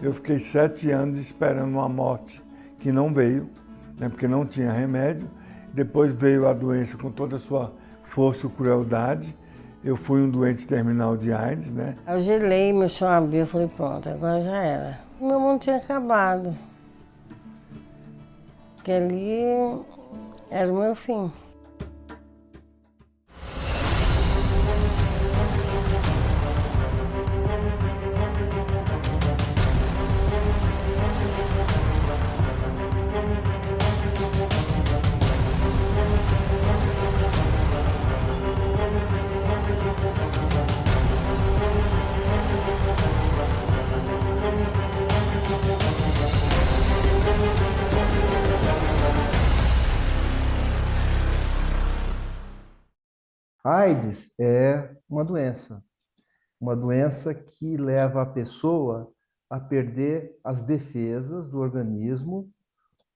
Eu fiquei 7 anos esperando uma morte que não veio, né, porque não tinha remédio. Depois veio a doença com toda a sua força e crueldade. Eu fui um doente terminal de AIDS, né? Eu gelei, meu chão abriu, eu falei, pronto, agora já era. Meu mundo tinha acabado. Porque ali era o meu fim. AIDS é uma doença que leva a pessoa a perder as defesas do organismo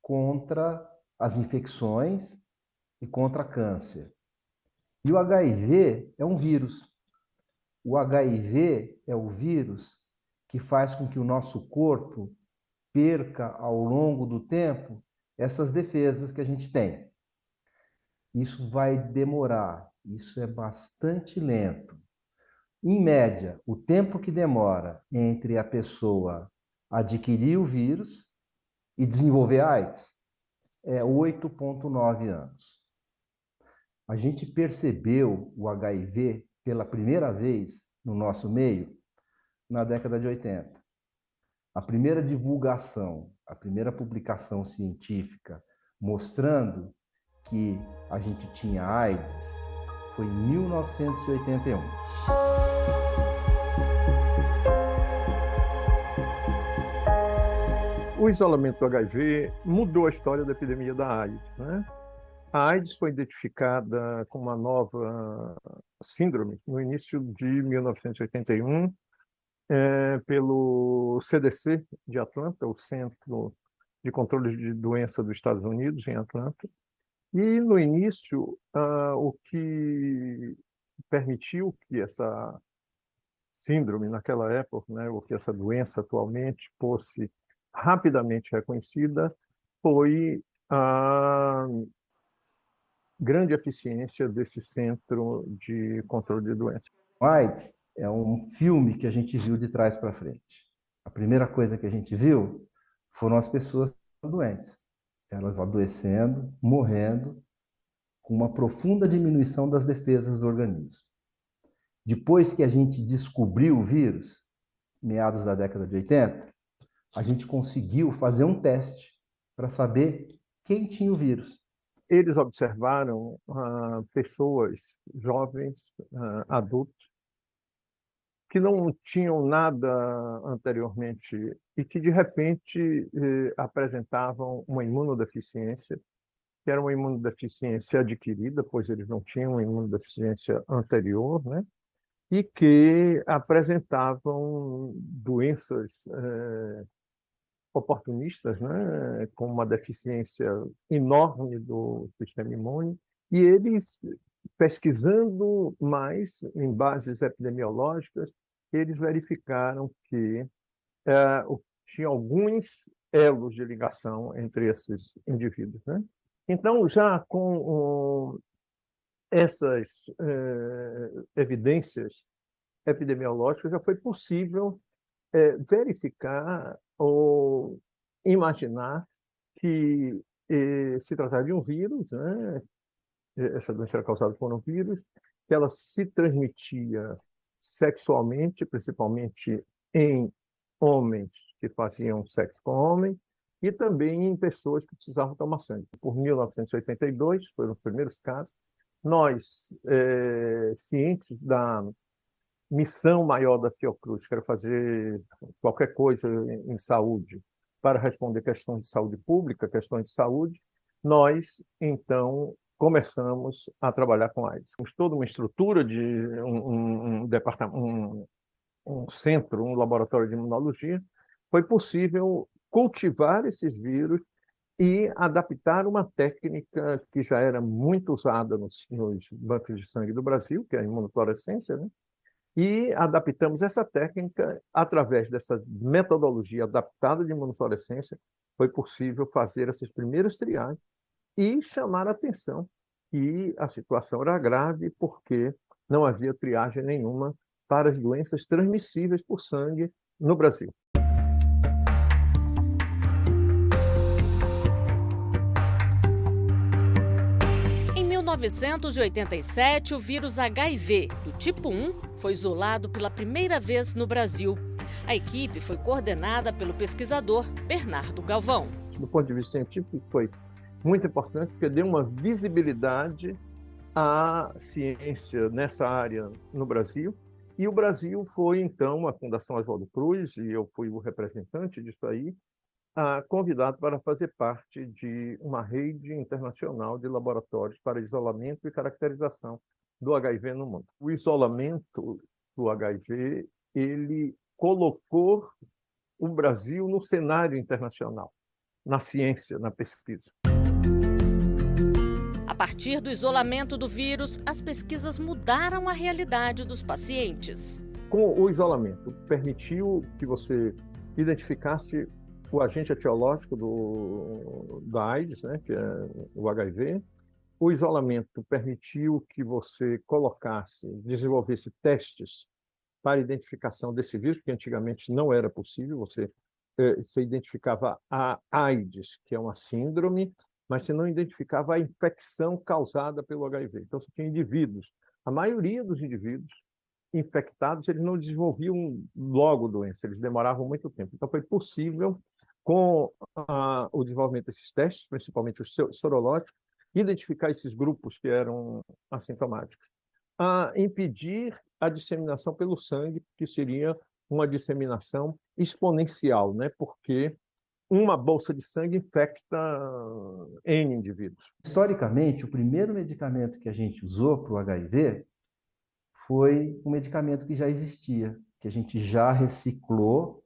contra as infecções e contra câncer. E o HIV é um vírus. O HIV é o vírus que faz com que o nosso corpo perca ao longo do tempo essas defesas que a gente tem. Isso vai demorar, isso é bastante lento. Em média, o tempo que demora entre a pessoa adquirir o vírus e desenvolver AIDS é 8,9 anos. A gente percebeu o HIV pela primeira vez no nosso meio na década de 80. A primeira divulgação, a primeira publicação científica mostrando que a gente tinha AIDS foi em 1981. O isolamento do HIV mudou a história da epidemia da AIDS, né? A AIDS foi identificada como uma nova síndrome no início de 1981, pelo CDC de Atlanta, o Centro de Controle de Doença dos Estados Unidos, em Atlanta. E, no início, o que permitiu que essa síndrome, naquela época, né, ou que essa doença atualmente fosse rapidamente reconhecida, foi a grande eficiência desse Centro de Controle de Doenças. AIDS é um filme que a gente viu de trás para frente. A primeira coisa que a gente viu foram as pessoas doentes, elas adoecendo, morrendo, com uma profunda diminuição das defesas do organismo. Depois que a gente descobriu o vírus, meados da década de 80, a gente conseguiu fazer um teste para saber quem tinha o vírus. Eles observaram pessoas jovens, adultos, que não tinham nada anteriormente e que, de repente, apresentavam uma imunodeficiência, que era uma imunodeficiência adquirida, pois eles não tinham uma imunodeficiência anterior, né? E que apresentavam doenças oportunistas, né, com uma deficiência enorme do sistema imune, e eles, pesquisando mais em bases epidemiológicas, eles verificaram que tinha alguns elos de ligação entre esses indivíduos, né? Então, já com essas evidências epidemiológicas, já foi possível verificar ou imaginar que se tratava de um vírus, né? Essa doença era causada por um vírus, que ela se transmitia sexualmente, principalmente em homens que faziam sexo com homem, e também em pessoas que precisavam tomar sangue. Por 1982, foram os primeiros casos, nós, cientes da missão maior da Fiocruz, que era fazer qualquer coisa em saúde para responder questões de saúde pública, questões de saúde, nós, então, começamos a trabalhar com AIDS. Temos toda uma estrutura de um departamento, um centro, um laboratório de imunologia. Foi possível cultivar esses vírus e adaptar uma técnica que já era muito usada nos bancos de sangue do Brasil, que é a imunofluorescência, né? E adaptamos essa técnica através dessa metodologia adaptada de imunofluorescência. Foi possível fazer essas primeiras triagens e chamar a atenção que a situação era grave porque não havia triagem nenhuma para as doenças transmissíveis por sangue no Brasil. Em 1987, o vírus HIV, do tipo 1, foi isolado pela primeira vez no Brasil. A equipe foi coordenada pelo pesquisador Bernardo Galvão. Do ponto de vista científico, foi muito importante porque deu uma visibilidade à ciência nessa área no Brasil. E o Brasil foi, então, a Fundação Oswaldo Cruz, e eu fui o representante disso aí, convidado para fazer parte de uma rede internacional de laboratórios para isolamento e caracterização do HIV no mundo. O isolamento do HIV, ele colocou o Brasil no cenário internacional, na ciência, na pesquisa. A partir do isolamento do vírus, as pesquisas mudaram a realidade dos pacientes. Com o isolamento, permitiu que você identificasse o agente etiológico da AIDS, né, que é o HIV. O isolamento permitiu que você desenvolvesse testes para identificação desse vírus, que antigamente não era possível. Você identificava a AIDS, que é uma síndrome, mas você não identificava a infecção causada pelo HIV. Então, você tinha indivíduos. A maioria dos indivíduos infectados, eles não desenvolviam logo doença, eles demoravam muito tempo. Então, foi possível, com o desenvolvimento desses testes, principalmente os sorológicos, identificar esses grupos que eram assintomáticos. Impedir a disseminação pelo sangue, que seria uma disseminação exponencial, né? Porque uma bolsa de sangue infecta N indivíduos. Historicamente, o primeiro medicamento que a gente usou para o HIV foi um medicamento que já existia, que a gente já reciclou,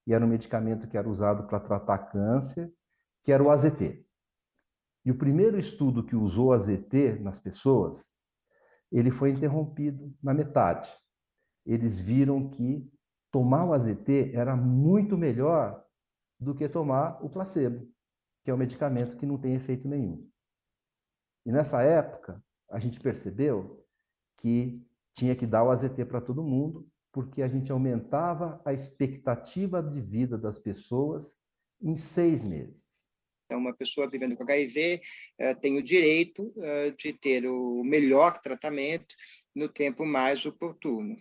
e era um medicamento que era usado para tratar câncer, que era o AZT. E o primeiro estudo que usou AZT nas pessoas, ele foi interrompido na metade. Eles viram que tomar o AZT era muito melhor do que tomar o placebo, que é um medicamento que não tem efeito nenhum. E nessa época, a gente percebeu que tinha que dar o AZT para todo mundo, porque a gente aumentava a expectativa de vida das pessoas em 6 meses. Então, uma pessoa vivendo com HIV tem o direito de ter o melhor tratamento no tempo mais oportuno.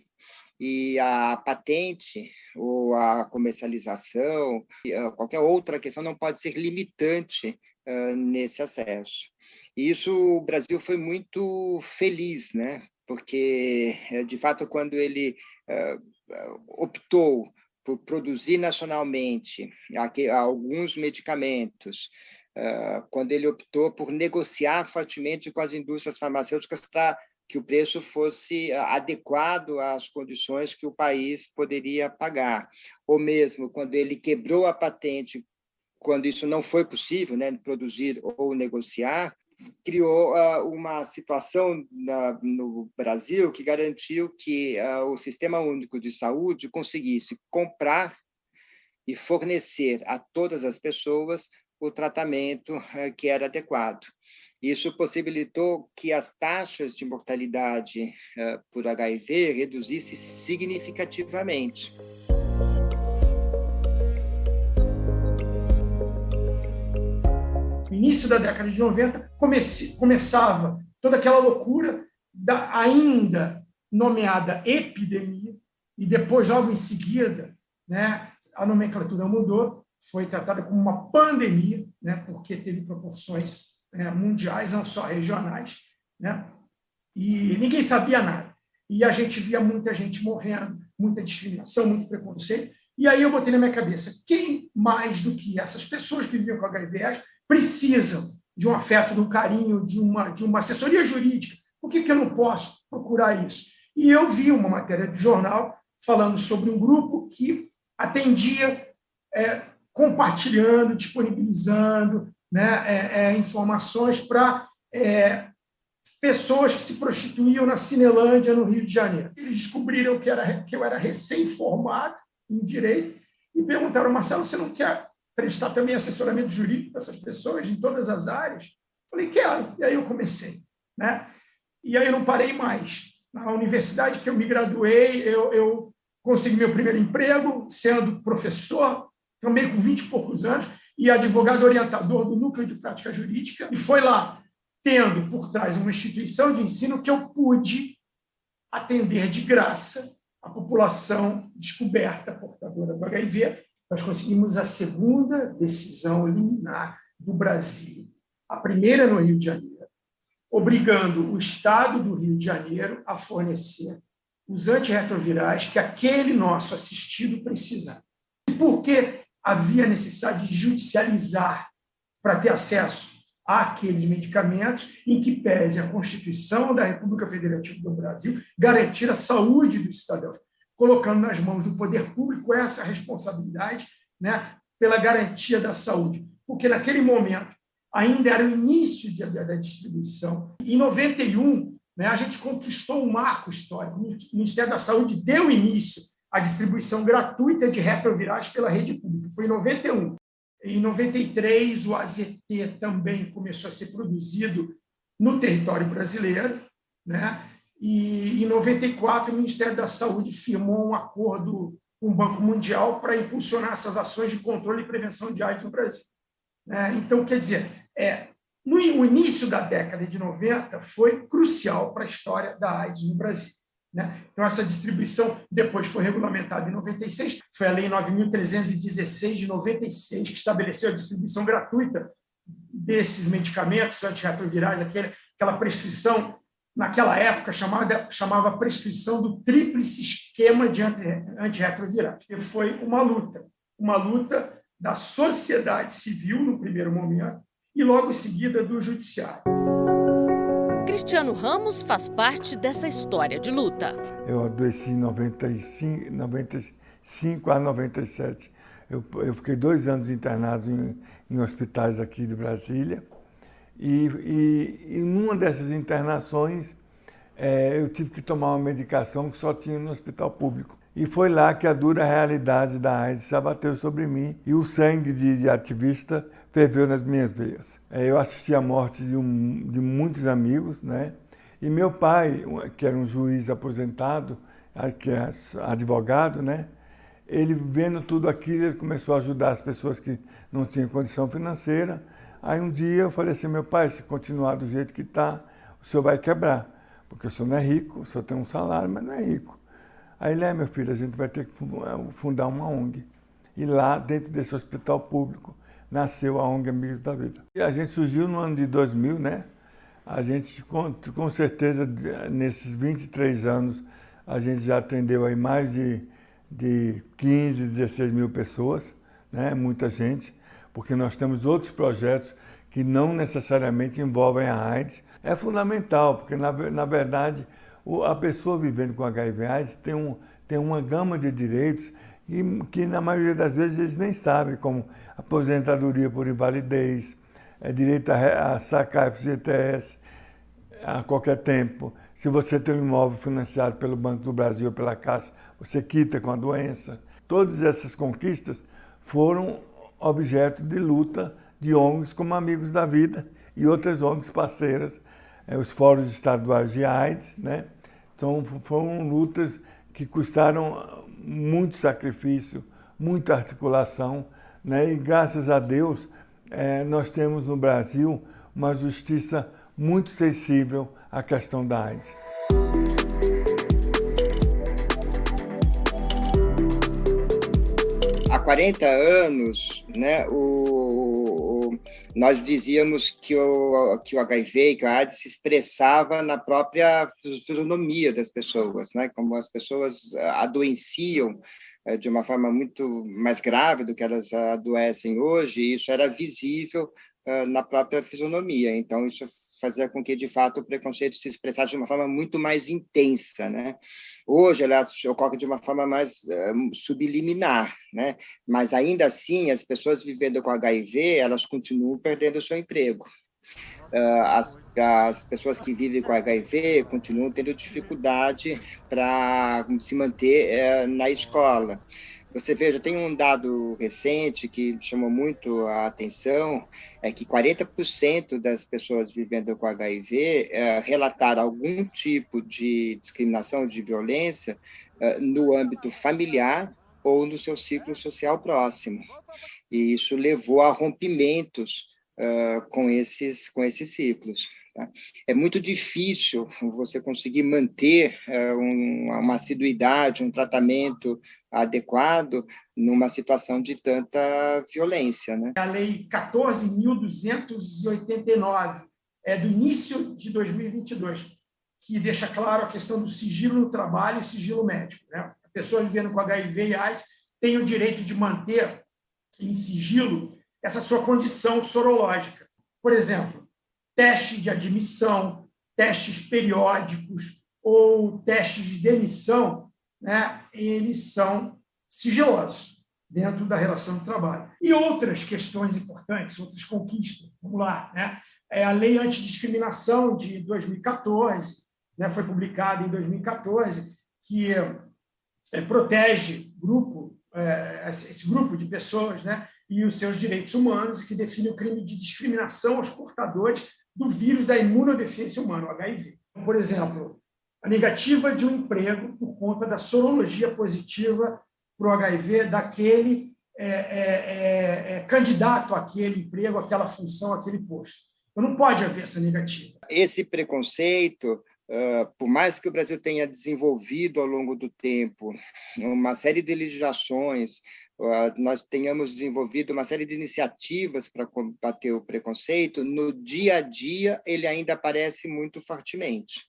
E a patente ou a comercialização, qualquer outra questão não pode ser limitante nesse acesso. E isso o Brasil foi muito feliz, né? Porque, de fato, quando ele optou por produzir nacionalmente alguns medicamentos, quando ele optou por negociar fortemente com as indústrias farmacêuticas para que o preço fosse adequado às condições que o país poderia pagar, ou mesmo quando ele quebrou a patente, quando isso não foi possível, né, produzir ou negociar, criou uma situação no Brasil que garantiu que o Sistema Único de Saúde conseguisse comprar e fornecer a todas as pessoas o tratamento que era adequado. Isso possibilitou que as taxas de mortalidade por HIV reduzissem significativamente. No início da década de 90, começava toda aquela loucura da ainda nomeada epidemia, e depois, logo em seguida, né, a nomenclatura mudou, foi tratada como uma pandemia, né, porque teve proporções mundiais, não só regionais, né, e ninguém sabia nada. E a gente via muita gente morrendo, muita discriminação, muito preconceito. E aí eu botei na minha cabeça, quem mais do que essas pessoas que vivem com HIV precisam de um afeto, de um carinho, de uma assessoria jurídica? Por que eu não posso procurar isso? E eu vi uma matéria de jornal falando sobre um grupo que atendia compartilhando, disponibilizando, né, informações para pessoas que se prostituíam na Cinelândia, no Rio de Janeiro. Eles descobriram que eu era recém-formado em direito e perguntaram: Marcelo, você não quer prestar também assessoramento jurídico para essas pessoas em todas as áreas? Falei: quero. E aí eu comecei, né? E aí eu não parei mais. Na universidade que eu me graduei, eu consegui meu primeiro emprego sendo professor, também com 20 e poucos anos, e advogado orientador do Núcleo de Prática Jurídica. E foi lá, tendo por trás uma instituição de ensino, que eu pude atender de graça a população descoberta portadora do HIV. Nós conseguimos a segunda decisão liminar do Brasil, a primeira no Rio de Janeiro, obrigando o Estado do Rio de Janeiro a fornecer os antirretrovirais que aquele nosso assistido precisava. E por que havia necessidade de judicializar para ter acesso àqueles medicamentos, em que pese a Constituição da República Federativa do Brasil garantir a saúde dos cidadãos, colocando nas mãos do poder público essa responsabilidade, né, pela garantia da saúde. Porque naquele momento ainda era o início da distribuição. Em 91, né, a gente conquistou um marco histórico. O Ministério da Saúde deu início à distribuição gratuita de retrovirais pela rede pública. Foi em 91. Em 93, o AZT também começou a ser produzido no território brasileiro, né? E em 94, o Ministério da Saúde firmou um acordo com o Banco Mundial para impulsionar essas ações de controle e prevenção de AIDS no Brasil. Então, quer dizer, o início da década de 90 foi crucial para a história da AIDS no Brasil, né? Então, essa distribuição depois foi regulamentada em 96, foi a Lei 9.316 de 96, que estabeleceu a distribuição gratuita desses medicamentos antirretrovirais, aquela prescrição, naquela época, chamava prescrição do tríplice esquema de antirretrovirais. E foi uma luta da sociedade civil, no primeiro momento, e logo em seguida do judiciário. Cristiano Ramos faz parte dessa história de luta. Eu adoeci em 95 a 97. Eu fiquei 2 anos internado em hospitais aqui de Brasília. E numa dessas internações, eu tive que tomar uma medicação que só tinha no hospital público. E foi lá que a dura realidade da AIDS se abateu sobre mim e o sangue de ativista ferveu nas minhas veias. Eu assisti a morte de muitos amigos, né? E meu pai, que era um juiz aposentado, que é advogado, né? Ele, vendo tudo aquilo, ele começou a ajudar as pessoas que não tinham condição financeira. Aí um dia eu falei assim: meu pai, se continuar do jeito que está, o senhor vai quebrar, porque o senhor não é rico, o senhor tem um salário, mas não é rico. Aí ele: meu filho, a gente vai ter que fundar uma ONG. E lá, dentro desse hospital público, nasceu a ONG Amigos da Vida. E a gente surgiu no ano de 2000, né? A gente, com certeza, nesses 23 anos, a gente já atendeu aí mais de 15, 16 mil pessoas, né? Muita gente, porque nós temos outros projetos que não necessariamente envolvem a AIDS. É fundamental, porque, na verdade, a pessoa vivendo com HIV/AIDS tem uma gama de direitos que, na maioria das vezes, eles nem sabem, como aposentadoria por invalidez, direito a sacar FGTS a qualquer tempo. Se você tem um imóvel financiado pelo Banco do Brasil ou pela Caixa, você quita com a doença. Todas essas conquistas foram objeto de luta de ONGs como Amigos da Vida e outras ONGs parceiras, os fóruns estaduais de AIDS, né? Foram lutas que custaram muito sacrifício, muita articulação, né? E graças a Deus nós temos no Brasil uma justiça muito sensível à questão da AIDS. Há 40 anos, né, nós dizíamos que o HIV, que a AIDS se expressava na própria fisionomia das pessoas, né, como as pessoas adoeciam de uma forma muito mais grave do que elas adoecem hoje, e isso era visível na própria fisionomia. Então, isso fazia com que, de fato, o preconceito se expressasse de uma forma muito mais intensa, né? Hoje, ela ocorre de uma forma mais subliminar, né? Mas, ainda assim, as pessoas vivendo com HIV, elas continuam perdendo o seu emprego. as pessoas que vivem com HIV continuam tendo dificuldade para se manter na escola. Você veja, tem um dado recente que chamou muito a atenção, é que 40% das pessoas vivendo com HIV relataram algum tipo de discriminação, de violência no âmbito familiar ou no seu ciclo social próximo. E isso levou a rompimentos com esses ciclos. Tá? É muito difícil você conseguir manter uma assiduidade, um tratamento adequado numa situação de tanta violência, né? A Lei 14.289 é do início de 2022, que deixa claro a questão do sigilo no trabalho e sigilo médico, né? A pessoa vivendo com HIV e AIDS tem o direito de manter em sigilo essa sua condição sorológica. Por exemplo, teste de admissão, testes periódicos ou testes de demissão, né, eles são sigilosos dentro da relação de trabalho. E outras questões importantes, outras conquistas, vamos lá, né? A Lei Antidiscriminação de 2014, né, foi publicada em 2014, que protege esse grupo de pessoas, né, e os seus direitos humanos, e que define o crime de discriminação aos portadores do vírus da imunodeficiência humana, o HIV. Por exemplo, a negativa de um emprego por conta da sorologia positiva para o HIV daquele candidato àquele emprego, àquela função, àquele posto. Então, não pode haver essa negativa. Esse preconceito, por mais que o Brasil tenha desenvolvido ao longo do tempo uma série de legislações, nós tenhamos desenvolvido uma série de iniciativas para combater o preconceito, no dia a dia ele ainda aparece muito fortemente.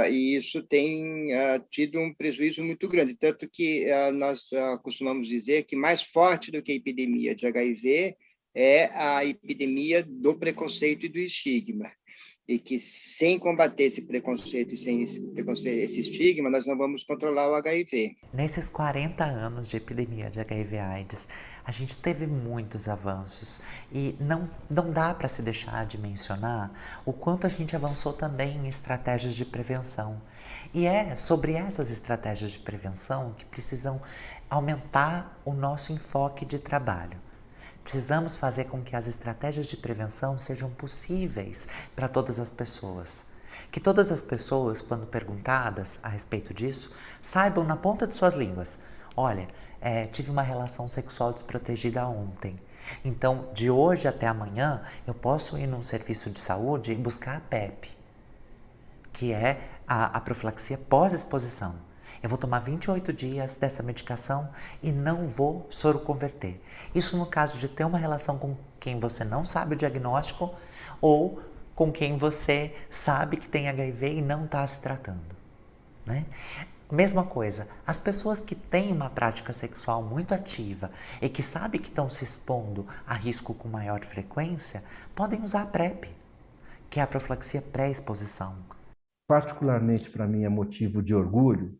E isso tem tido um prejuízo muito grande, tanto que nós costumamos dizer que mais forte do que a epidemia de HIV é a epidemia do preconceito e do estigma. E que sem combater esse preconceito e sem esse estigma, nós não vamos controlar o HIV. Nesses 40 anos de epidemia de HIV/AIDS, a gente teve muitos avanços e não dá para se deixar de mencionar o quanto a gente avançou também em estratégias de prevenção. E é sobre essas estratégias de prevenção que precisam aumentar o nosso enfoque de trabalho. Precisamos fazer com que as estratégias de prevenção sejam possíveis para todas as pessoas. Que todas as pessoas, quando perguntadas a respeito disso, saibam na ponta de suas línguas: olha, tive uma relação sexual desprotegida ontem. Então, de hoje até amanhã, eu posso ir num serviço de saúde e buscar a PEP, que é a profilaxia pós-exposição. Eu vou tomar 28 dias dessa medicação e não vou soroconverter. Isso no caso de ter uma relação com quem você não sabe o diagnóstico ou com quem você sabe que tem HIV e não está se tratando, né? Mesma coisa, as pessoas que têm uma prática sexual muito ativa e que sabem que estão se expondo a risco com maior frequência, podem usar a PrEP, que é a profilaxia pré-exposição. Particularmente para mim é motivo de orgulho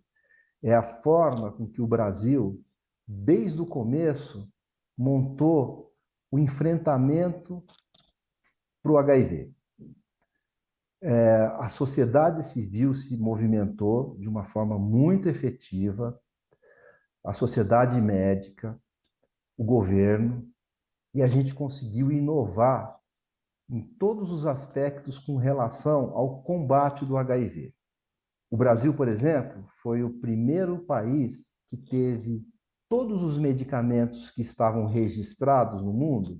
é a forma com que o Brasil, desde o começo, montou o enfrentamento para o HIV. A sociedade civil se movimentou de uma forma muito efetiva, a sociedade médica, o governo, e a gente conseguiu inovar em todos os aspectos com relação ao combate do HIV. O Brasil, por exemplo, foi o primeiro país que teve todos os medicamentos que estavam registrados no mundo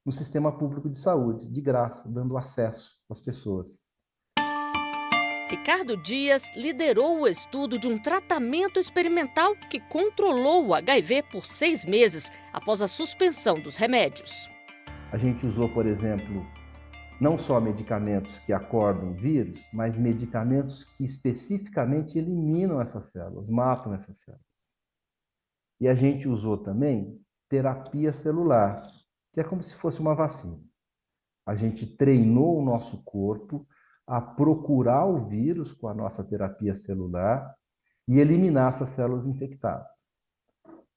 no sistema público de saúde, de graça, dando acesso às pessoas. Ricardo Dias liderou o estudo de um tratamento experimental que controlou o HIV por 6 meses após a suspensão dos remédios. A gente usou, por exemplo, não só medicamentos que acordam vírus, mas medicamentos que especificamente eliminam essas células, matam essas células. E a gente usou também terapia celular, que é como se fosse uma vacina. A gente treinou o nosso corpo a procurar o vírus com a nossa terapia celular e eliminar essas células infectadas.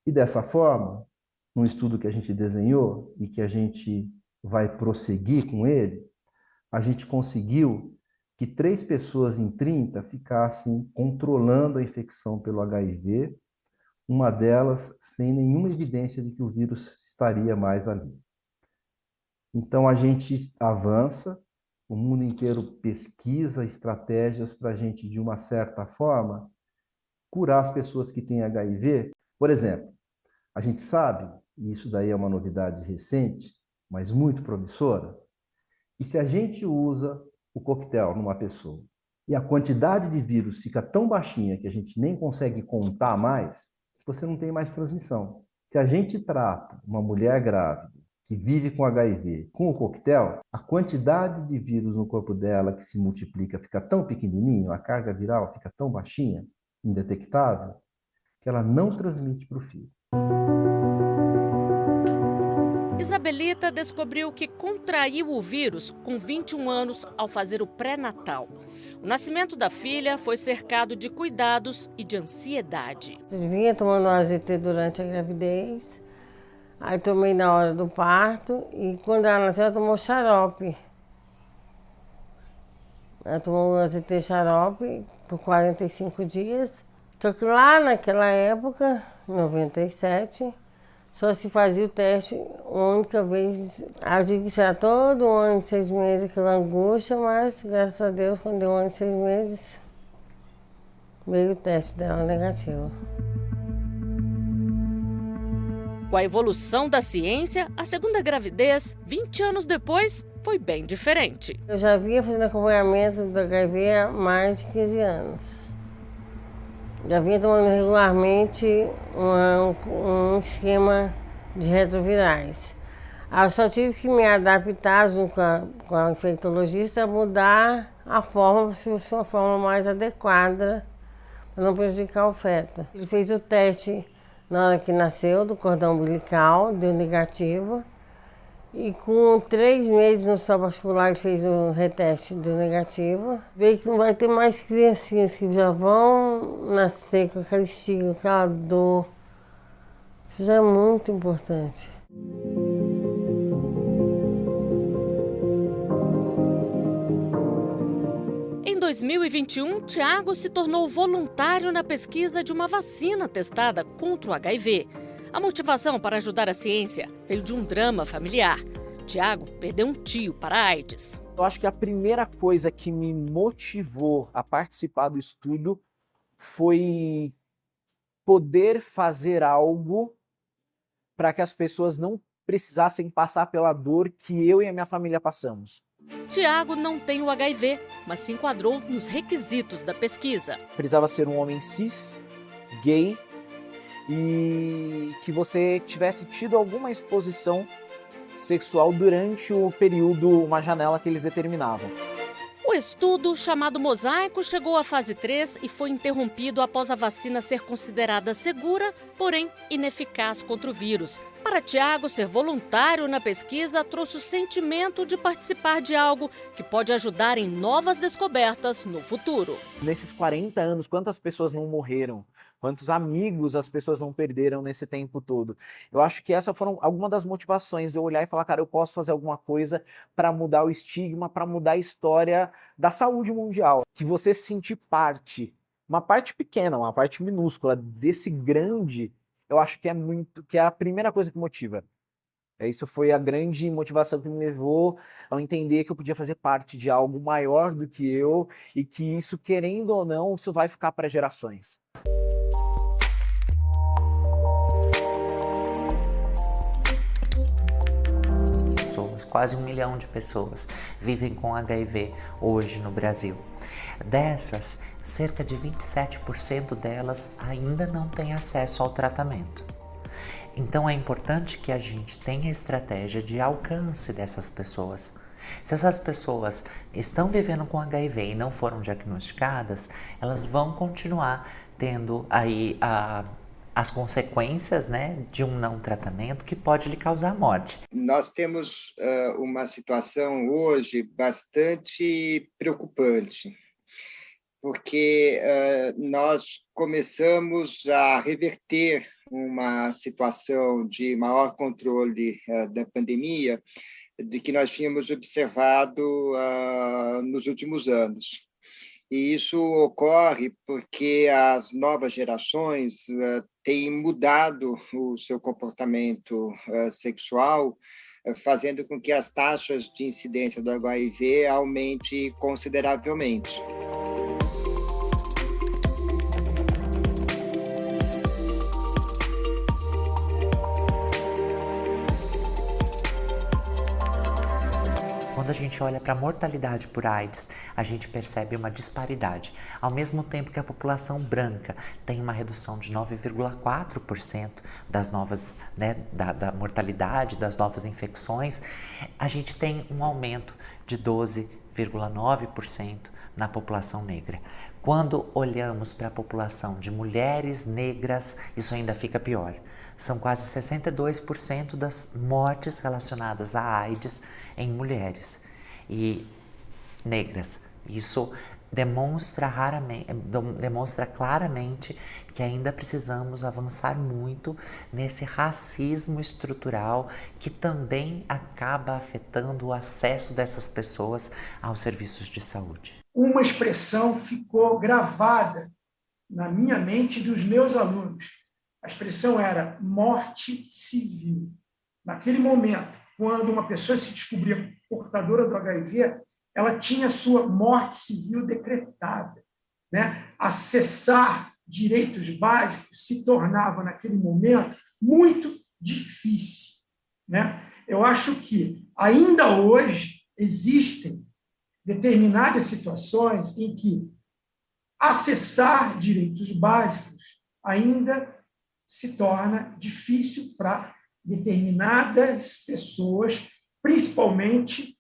E dessa forma, num estudo que a gente desenhou e que a gente vai prosseguir com ele, a gente conseguiu que 3 pessoas em 30 ficassem controlando a infecção pelo HIV, uma delas sem nenhuma evidência de que o vírus estaria mais ali. Então a gente avança, o mundo inteiro pesquisa estratégias para a gente, de uma certa forma, curar as pessoas que têm HIV. Por exemplo, a gente sabe, e isso daí é uma novidade recente, mas muito promissora, e se a gente usa o coquetel numa pessoa e a quantidade de vírus fica tão baixinha que a gente nem consegue contar mais, você não tem mais transmissão. Se a gente trata uma mulher grávida que vive com HIV com o coquetel, a quantidade de vírus no corpo dela que se multiplica fica tão pequenininho, a carga viral fica tão baixinha, indetectável, que ela não transmite para o filho. Isabelita descobriu que contraiu o vírus com 21 anos ao fazer o pré-natal. O nascimento da filha foi cercado de cuidados e de ansiedade. Eu vinha tomando AZT durante a gravidez, aí tomei na hora do parto e quando ela nasceu ela tomou xarope. Ela tomou o AZT xarope por 45 dias. Só que lá naquela época, 97, só se fazia o teste uma única vez. Eu tive que esperar todo um ano e 6 meses, aquela angústia, mas graças a Deus, quando deu 1 ano e 6 meses, veio o teste dela negativo. Com a evolução da ciência, a segunda gravidez, 20 anos depois, foi bem diferente. Eu já vinha fazendo acompanhamento do HIV há mais de 15 anos. Já vinha tomando regularmente um esquema de retrovirais. Eu só tive que me adaptar junto com a infectologista a mudar a forma, se fosse uma forma mais adequada, para não prejudicar o feto. Ele fez o teste na hora que nasceu, do cordão umbilical, deu negativo. E com 3 meses no sal vascular ele fez o reteste, deu negativo. Veio que não vai ter mais criancinhas que já vão nascer com aquele estigma, aquela dor. Isso já é muito importante. Em 2021, Tiago se tornou voluntário na pesquisa de uma vacina testada contra o HIV. A motivação para ajudar a ciência veio de um drama familiar. Tiago perdeu um tio para a AIDS. Eu acho que a primeira coisa que me motivou a participar do estudo foi poder fazer algo para que as pessoas não precisassem passar pela dor que eu e a minha família passamos. Tiago não tem o HIV, mas se enquadrou nos requisitos da pesquisa. Precisava ser um homem cis, gay, e que você tivesse tido alguma exposição sexual durante o período, uma janela que eles determinavam. O estudo, chamado Mosaico, chegou à fase 3 e foi interrompido após a vacina ser considerada segura, porém ineficaz contra o vírus. Para Tiago, ser voluntário na pesquisa trouxe o sentimento de participar de algo que pode ajudar em novas descobertas no futuro. Nesses 40 anos, quantas pessoas não morreram? Quantos amigos as pessoas não perderam nesse tempo todo? Eu acho que essas foram algumas das motivações de eu olhar e falar, cara, eu posso fazer alguma coisa para mudar o estigma, para mudar a história da saúde mundial. Que você se sentir parte, uma parte pequena, uma parte minúscula desse grande, eu acho que é a primeira coisa que motiva. Isso foi a grande motivação que me levou a entender que eu podia fazer parte de algo maior do que eu e que isso, querendo ou não, isso vai ficar para gerações. Quase 1 milhão de pessoas vivem com HIV hoje no Brasil. Dessas, cerca de 27% delas ainda não têm acesso ao tratamento. Então é importante que a gente tenha estratégia de alcance dessas pessoas. Se essas pessoas estão vivendo com HIV e não foram diagnosticadas, elas vão continuar tendo aí as consequências, né, de um não tratamento que pode lhe causar morte. Nós temos uma situação hoje bastante preocupante, porque nós começamos a reverter uma situação de maior controle da pandemia de que nós tínhamos observado nos últimos anos. E isso ocorre porque as novas gerações têm mudado o seu comportamento sexual, fazendo com que as taxas de incidência do HIV aumente consideravelmente. Quando a gente olha para a mortalidade por AIDS, a gente percebe uma disparidade. Ao mesmo tempo que a população branca tem uma redução de 9,4% das novas, da mortalidade, das novas infecções, a gente tem um aumento de 12,9% na população negra. Quando olhamos para a população de mulheres negras, isso ainda fica pior. São quase 62% das mortes relacionadas à AIDS em mulheres e negras. Isso demonstra claramente que ainda precisamos avançar muito nesse racismo estrutural que também acaba afetando o acesso dessas pessoas aos serviços de saúde. Uma expressão ficou gravada na minha mente dos meus alunos. A expressão era morte civil. Naquele momento, quando uma pessoa se descobria portadora do HIV, ela tinha sua morte civil decretada, né? Acessar direitos básicos se tornava, naquele momento, muito difícil, né? Eu acho que, ainda hoje, existem determinadas situações em que acessar direitos básicos ainda se torna difícil para determinadas pessoas, principalmente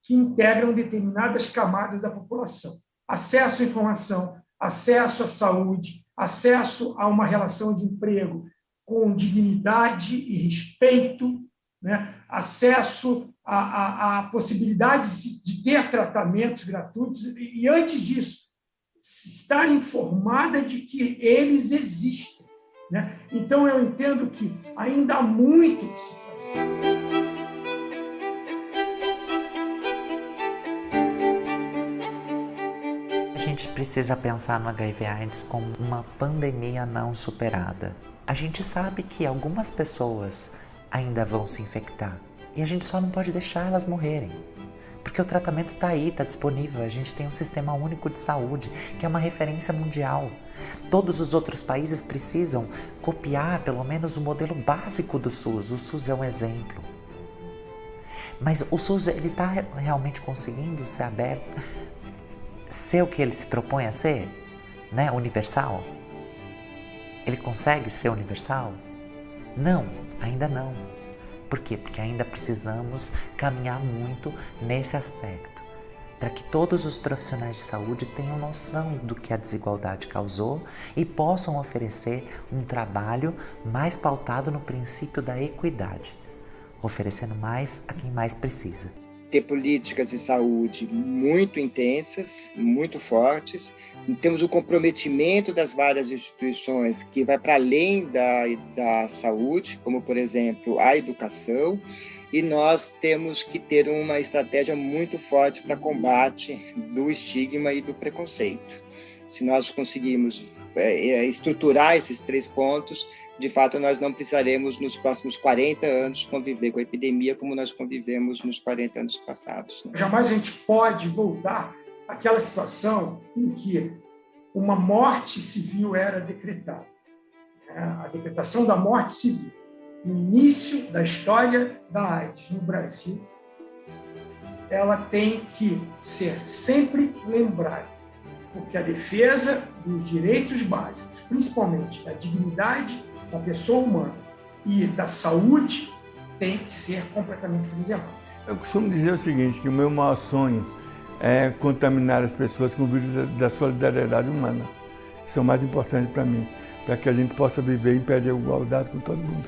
que integram determinadas camadas da população. Acesso à informação, acesso à saúde, acesso a uma relação de emprego com dignidade e respeito, né? Acesso a possibilidades de ter tratamentos gratuitos e, antes disso, estar informada de que eles existem, né? Então, eu entendo que ainda há muito que se fazer. A gente precisa pensar no HIV/AIDS como uma pandemia não superada. A gente sabe que algumas pessoas ainda vão se infectar e a gente só não pode deixar elas morrerem. Porque o tratamento está aí, está disponível. A gente tem um sistema único de saúde, que é uma referência mundial. Todos os outros países precisam copiar pelo menos o modelo básico do SUS. O SUS é um exemplo. Mas o SUS está realmente conseguindo ser aberto, ser o que ele se propõe a ser, né? Universal? Ele consegue ser universal? Não, ainda não. Por quê? Porque ainda precisamos caminhar muito nesse aspecto, para que todos os profissionais de saúde tenham noção do que a desigualdade causou e possam oferecer um trabalho mais pautado no princípio da equidade, oferecendo mais a quem mais precisa. Ter políticas de saúde muito intensas, muito fortes. Temos o comprometimento das várias instituições que vai para além da saúde, como, por exemplo, a educação, e nós temos que ter uma estratégia muito forte para combate do estigma e do preconceito. Se nós conseguirmos estruturar esses 3 pontos, de fato, nós não precisaremos, nos próximos 40 anos, conviver com a epidemia como nós convivemos nos 40 anos passados. Jamais a gente pode voltar àquela situação em que uma morte civil era decretada. A decretação da morte civil, no início da história da AIDS no Brasil, ela tem que ser sempre lembrada, porque a defesa dos direitos básicos, principalmente da dignidade da pessoa humana e da saúde, tem que ser completamente preservada. Eu costumo dizer o seguinte, que o meu maior sonho é contaminar as pessoas com o vírus da solidariedade humana. Isso é o mais importante para mim, para que a gente possa viver em pé de igualdade com todo mundo.